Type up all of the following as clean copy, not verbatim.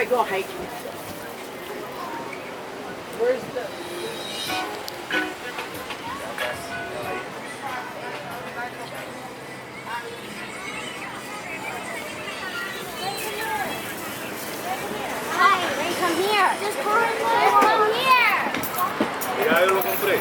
I go hiking. Where's the... Hi, they come here. Just come here. Ya yo lo compré.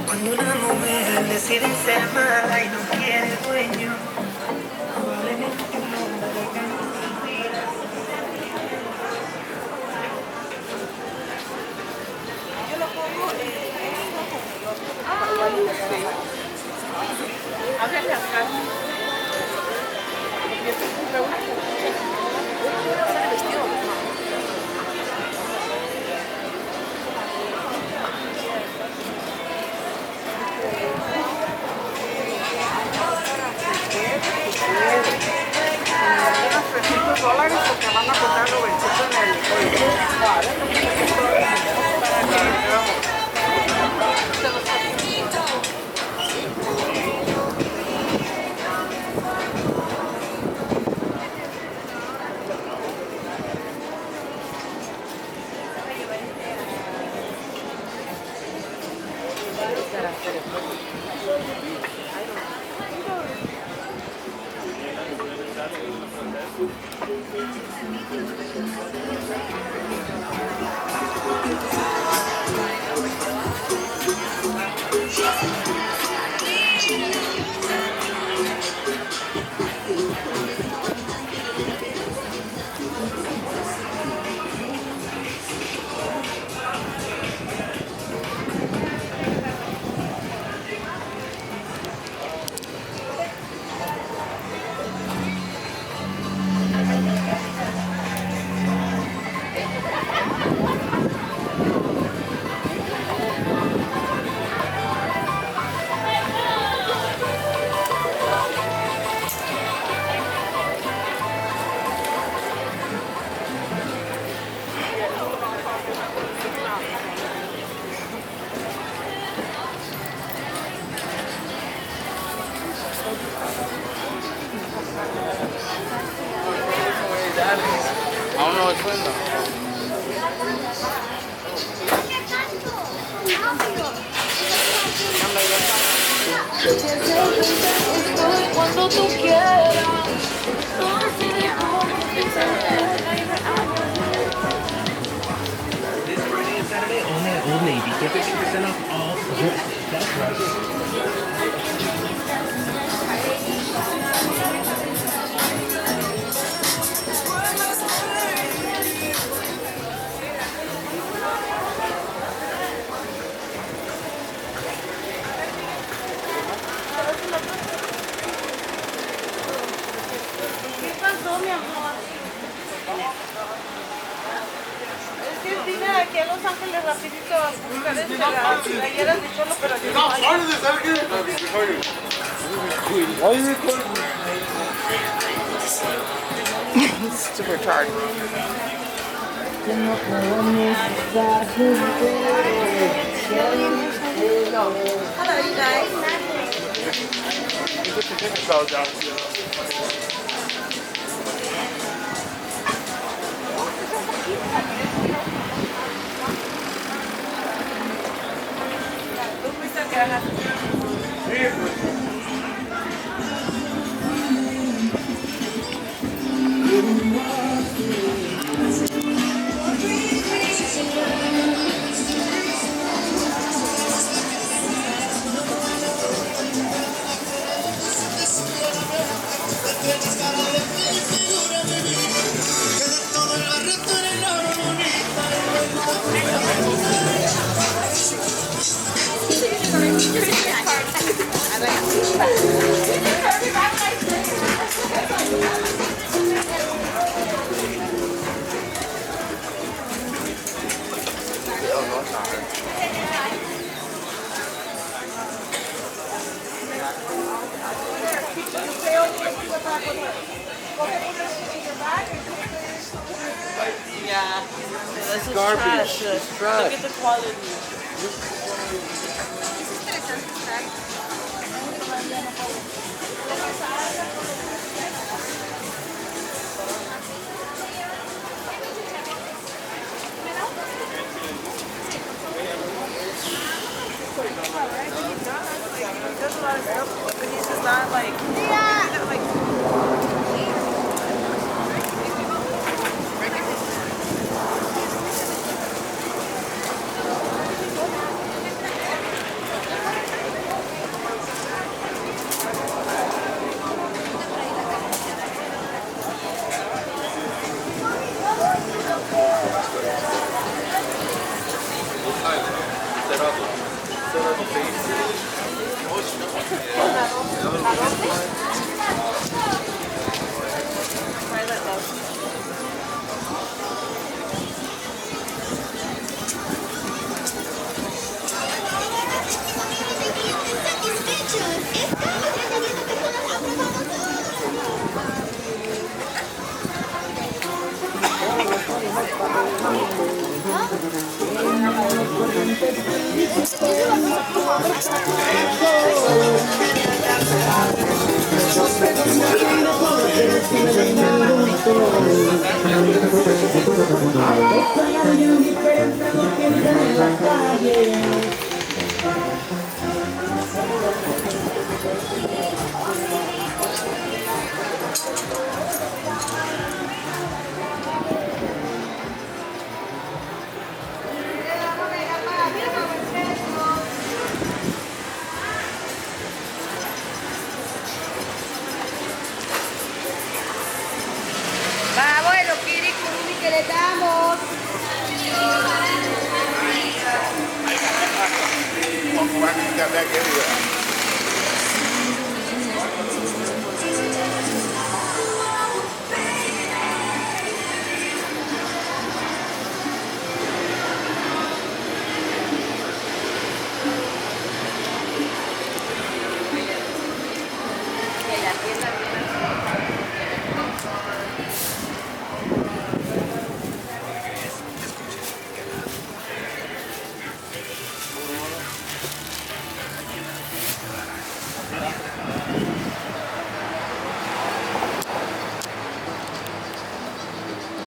Cuando una mujer decide ser mala y no quiere dueño, probablemente un hombre cansado. Yo lo pongo háblale acá. Hacer el vestido. $300 porque van a contar los vestidos en Aún no es bueno. Cuando tú quieras. This Friday and Saturday only at Old Navy. Get 50% off all dresses. That's right. ¿Qué pasó, mi amor? Es que vine aquí a Los Ángeles rapidito a buscar las playeras de Cholo, pero yo no hay. Super retarded. Hello, you guys. You put your tickets all down. Tú fuiste a viajar. Yeah, this is Garbage. trash. It's trash. Look at the quality. There's a lot of stuff, but he's just not like, Va, bueno, kirikuri que le damos. Got back everywhere.